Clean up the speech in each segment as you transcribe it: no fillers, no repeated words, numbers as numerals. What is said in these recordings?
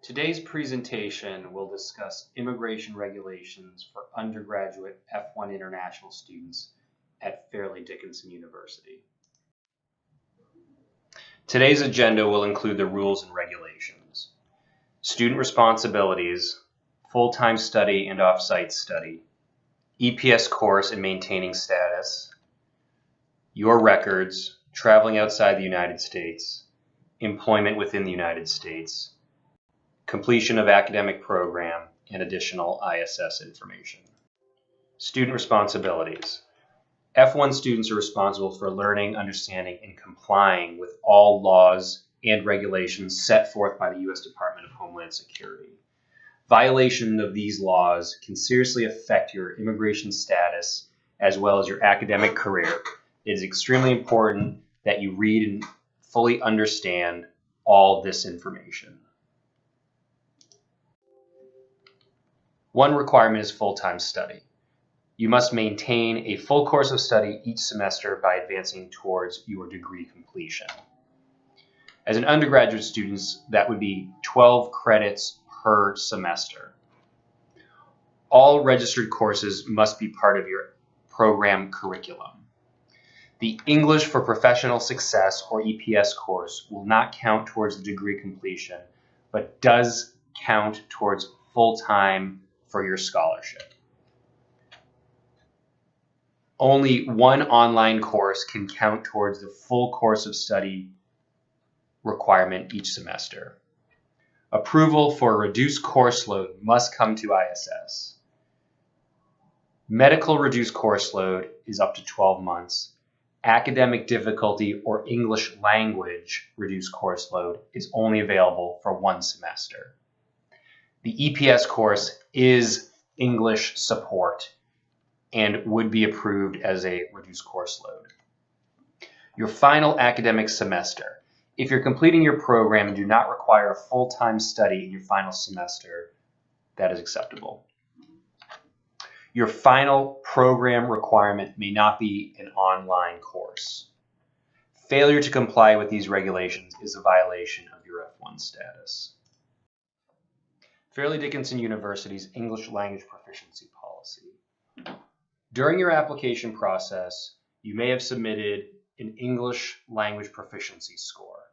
Today's presentation will discuss immigration regulations for undergraduate F-1 international students at Fairleigh Dickinson University. Today's agenda will include the rules and regulations, student responsibilities, full-time study and off-site study, EPS course and maintaining status, your records, traveling outside the United States, employment within the United States, completion of academic program, and additional ISS information. Student responsibilities. F-1 students are responsible for learning, understanding, and complying with all laws and regulations set forth by the U.S. Department of Homeland Security. Violation of these laws can seriously affect your immigration status as well as your academic career. It is extremely important that you read and fully understand all this information. One requirement is full-time study. You must maintain a full course of study each semester by advancing towards your degree completion. As an undergraduate student, that would be 12 credits per semester. All registered courses must be part of your program curriculum. The English for Professional Success, or EPS course, will not count towards the degree completion, but does count towards full-time for your scholarship. Only one online course can count towards the full course of study requirement each semester. Approval for a reduced course load must come to ISS. Medical reduced course load is up to 12 months. Academic difficulty or English language reduced course load is only available for one semester. The EPS course is English support and would be approved as a reduced course load. Your final academic semester. If you're completing your program and do not require a full-time study in your final semester, that is acceptable. Your final program requirement may not be an online course. Failure to comply with these regulations is a violation of your F-1 status. Fairleigh Dickinson University's English language proficiency policy. During your application process, you may have submitted an English language proficiency score.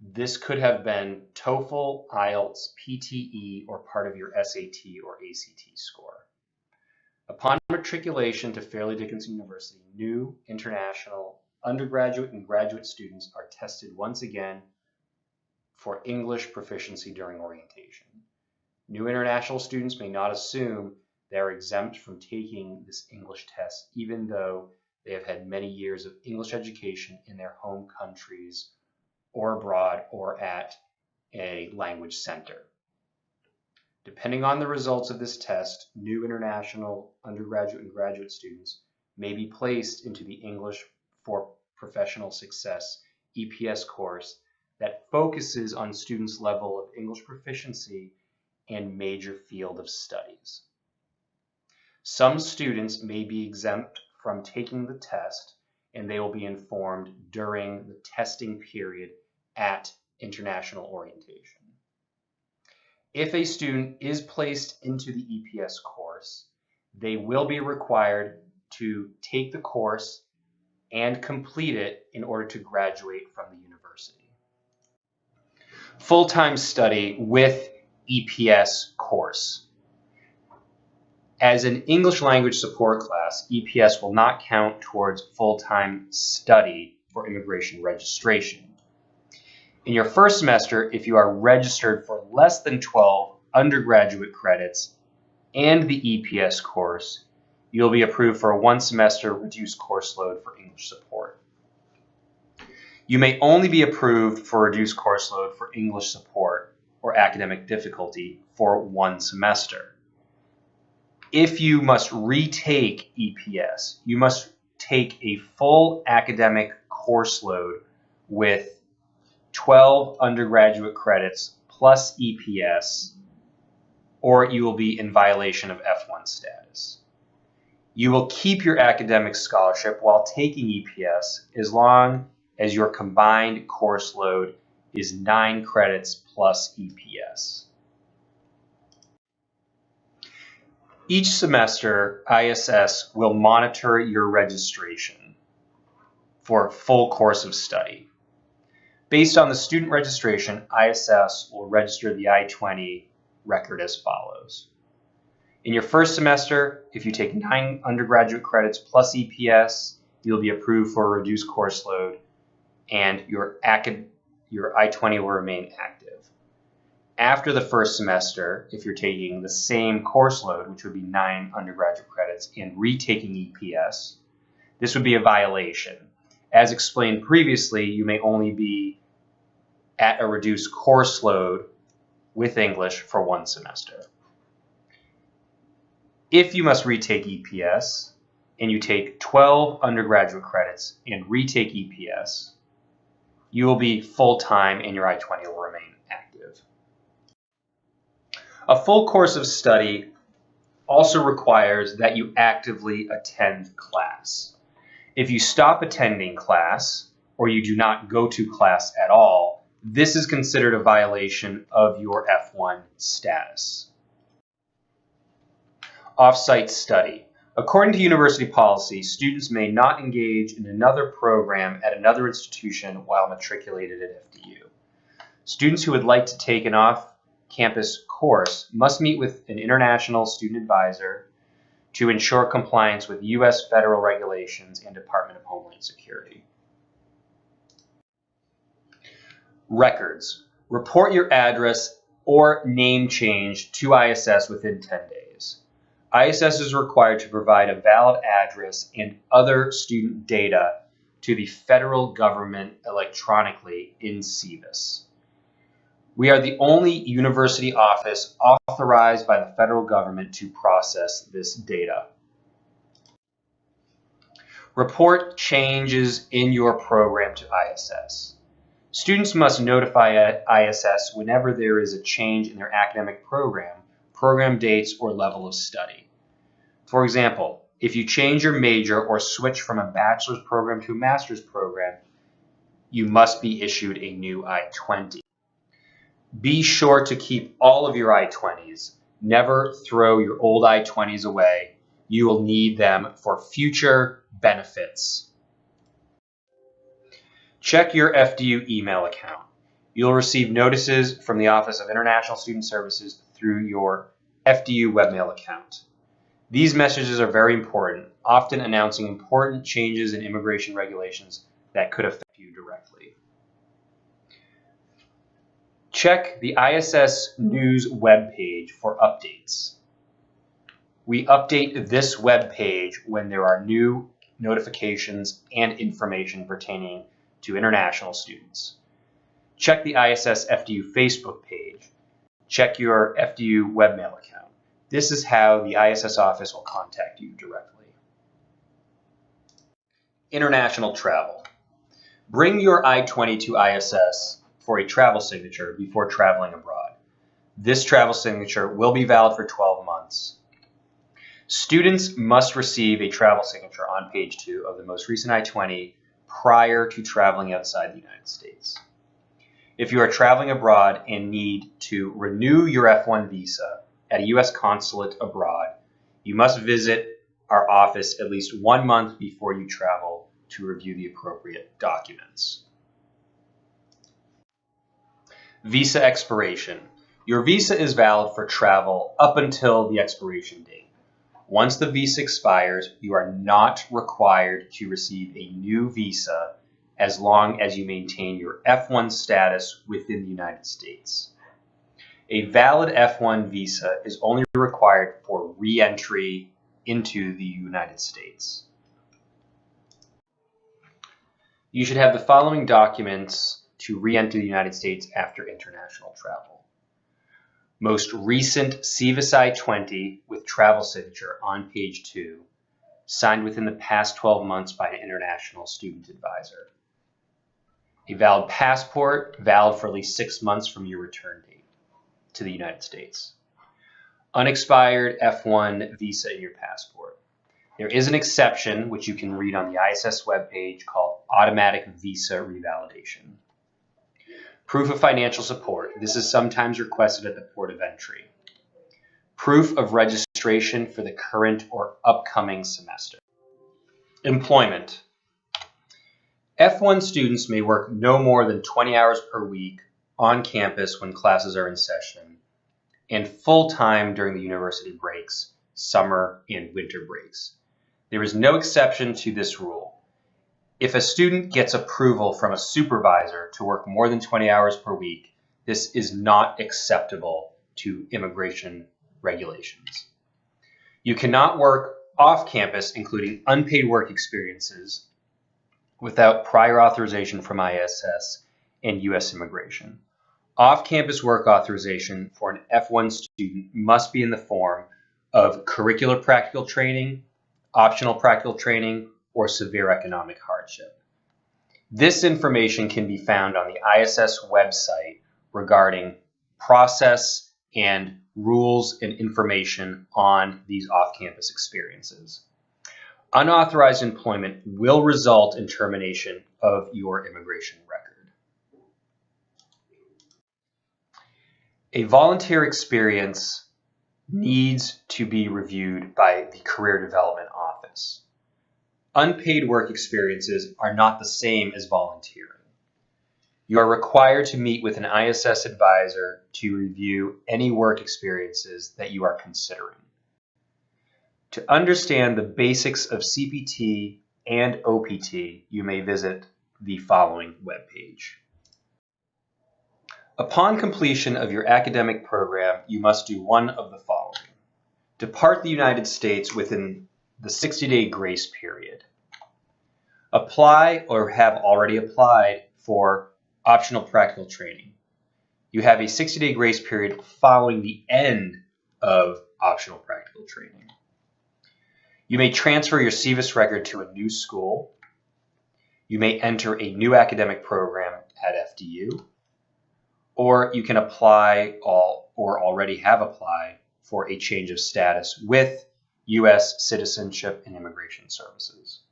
This could have been TOEFL, IELTS, PTE, or part of your SAT or ACT score. Upon matriculation to Fairleigh Dickinson University, new international undergraduate and graduate students are tested once again for English proficiency during orientation. New international students may not assume they are exempt from taking this English test, even though they have had many years of English education in their home countries or abroad or at a language center. Depending on the results of this test, new international undergraduate and graduate students may be placed into the English for Professional Success EPS course that focuses on students' level of English proficiency and major field of studies. Some students may be exempt from taking the test, and they will be informed during the testing period at international orientation. If a student is placed into the EPS course, they will be required to take the course and complete it in order to graduate from the university. Full-time study with EPS course. As an English language support class, EPS will not count towards full-time study for immigration registration. In your first semester, if you are registered for less than 12 undergraduate credits and the EPS course, you'll be approved for a one-semester reduced course load for English support. You may only be approved for reduced course load for English support or academic difficulty for one semester. If you must retake EPS, you must take a full academic course load with 12 undergraduate credits plus EPS, or you will be in violation of F-1 status. You will keep your academic scholarship while taking EPS as long as your combined course load is 9 credits plus EPS. Each semester, ISS will monitor your registration for a full course of study. Based on the student registration, ISS will register the I-20 record as follows. In your first semester, if you take 9 undergraduate credits plus EPS, you'll be approved for a reduced course load, and your I-20 will remain active. After the first semester, if you're taking the same course load, which would be 9 undergraduate credits, and retaking EPS, this would be a violation. As explained previously, you may only be at a reduced course load with English for 1 semester. If you must retake EPS, and you take 12 undergraduate credits and retake EPS, you will be full-time and your I-20 will remain active. A full course of study also requires that you actively attend class. If you stop attending class, or you do not go to class at all, this is considered a violation of your F-1 status. Off-site study. According to university policy, students may not engage in another program at another institution while matriculated at FDU. Students who would like to take an off-campus course must meet with an international student advisor to ensure compliance with U.S. federal regulations and Department of Homeland Security. Records. Report your address or name change to ISS within 10 days. ISS is required to provide a valid address and other student data to the federal government electronically in SEVIS. We are the only university office authorized by the federal government to process this data. Report changes in your program to ISS. Students must notify ISS whenever there is a change in their academic program, program dates, or level of study. For example, if you change your major or switch from a bachelor's program to a master's program, you must be issued a new I-20. Be sure to keep all of your I-20s. Never throw your old I-20s away. You will need them for future benefits. Check your FDU email account. You'll receive notices from the Office of International Student Services through your FDU webmail account. These messages are very important, often announcing important changes in immigration regulations that could affect you directly. Check the ISS News webpage for updates. We update this webpage when there are new notifications and information pertaining to international students. Check the ISS FDU Facebook page. Check your FDU webmail account. This is how the ISS office will contact you directly. International travel. Bring your I-20 to ISS for a travel signature before traveling abroad. This travel signature will be valid for 12 months. Students must receive a travel signature on page 2 of the most recent I-20 prior to traveling outside the United States. If you are traveling abroad and need to renew your F-1 visa at a U.S. consulate abroad, you must visit our office at least 1 month before you travel to review the appropriate documents. Visa expiration. Your visa is valid for travel up until the expiration date. Once the visa expires, you are not required to receive a new visa as long as you maintain your F-1 status within the United States. A valid F-1 visa is only required for re-entry into the United States. You should have the following documents to re-enter the United States after international travel. Most recent SEVIS I-20 with travel signature on page 2, signed within the past 12 months by an international student advisor. A valid passport, valid for at least 6 months from your return date to the United States. Unexpired F-1 visa in your passport. There is an exception, which you can read on the ISS webpage, called automatic visa revalidation. Proof of financial support. This is sometimes requested at the port of entry. proof of registration for the current or upcoming semester. Employment. F-1 students may work no more than 20 hours per week on campus when classes are in session, and full-time during the university breaks, summer and winter breaks. There is no exception to this rule. If a student gets approval from a supervisor to work more than 20 hours per week, this is not acceptable to immigration regulations. You cannot work off campus, including unpaid work experiences, without prior authorization from ISS and U.S. Immigration. Off-campus work authorization for an F-1 student must be in the form of curricular practical training, optional practical training, or severe economic hardship. This information can be found on the ISS website regarding process and rules and information on these off-campus experiences. Unauthorized employment will result in termination of your immigration record. A volunteer experience needs to be reviewed by the Career Development Office. Unpaid work experiences are not the same as volunteering. You are required to meet with an ISS advisor to review any work experiences that you are considering. To understand the basics of CPT and OPT, you may visit the following webpage. Upon completion of your academic program, you must do one of the following. Depart the United States within the 60-day grace period. Apply or have already applied for optional practical training. You have a 60-day grace period following the end of optional practical training. You may transfer your CVIS record to a new school. You may enter a new academic program at FDU. Or you can apply or already have applied for a change of status with U.S. Citizenship and Immigration Services.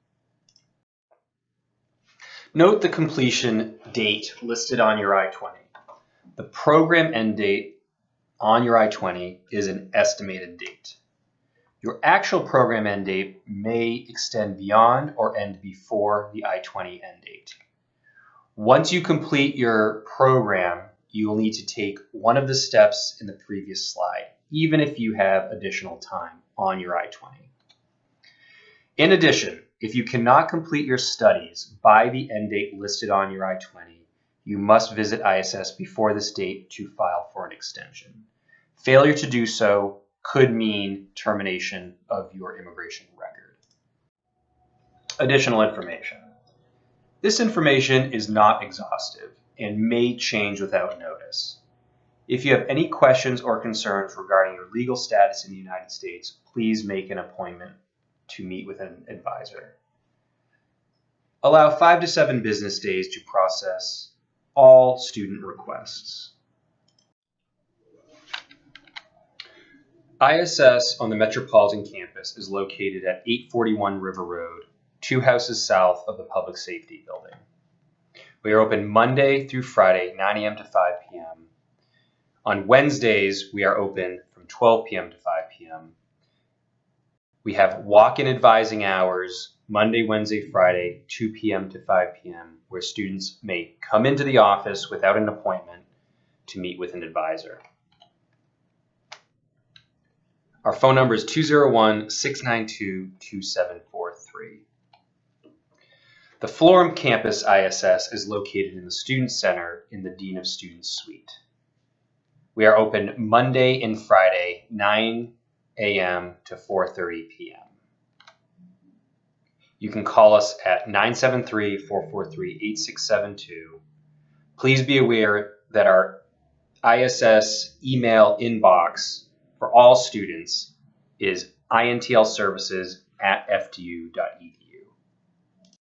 Note the completion date listed on your I-20. The program end date on your I-20 is an estimated date. Your actual program end date may extend beyond or end before the I-20 end date. Once you complete your program, you will need to take one of the steps in the previous slide, even if you have additional time on your I-20. In addition, if you cannot complete your studies by the end date listed on your I-20, you must visit ISS before this date to file for an extension. Failure to do so could mean termination of your immigration record. Additional information. This information is not exhaustive and may change without notice. If you have any questions or concerns regarding your legal status in the United States, please make an appointment to meet with an advisor. Allow 5 to 7 business days to process all student requests. ISS on the Metropolitan Campus is located at 841 River Road, 2 houses south of the Public Safety Building. We are open Monday through Friday, 9 a.m. to 5 p.m. On Wednesdays, we are open from 12 p.m. to 5 p.m. We have walk-in advising hours Monday, Wednesday, Friday, 2 p.m. to 5 p.m., where students may come into the office without an appointment to meet with an advisor. Our phone number is 201-692-2743. The Florham Campus ISS is located in the Student Center in the Dean of Students Suite. We are open Monday and Friday, 9 a.m. to 4:30 p.m. You can call us at 973-443-8672. Please be aware that our ISS email inbox for all students is intlservices@fdu.edu.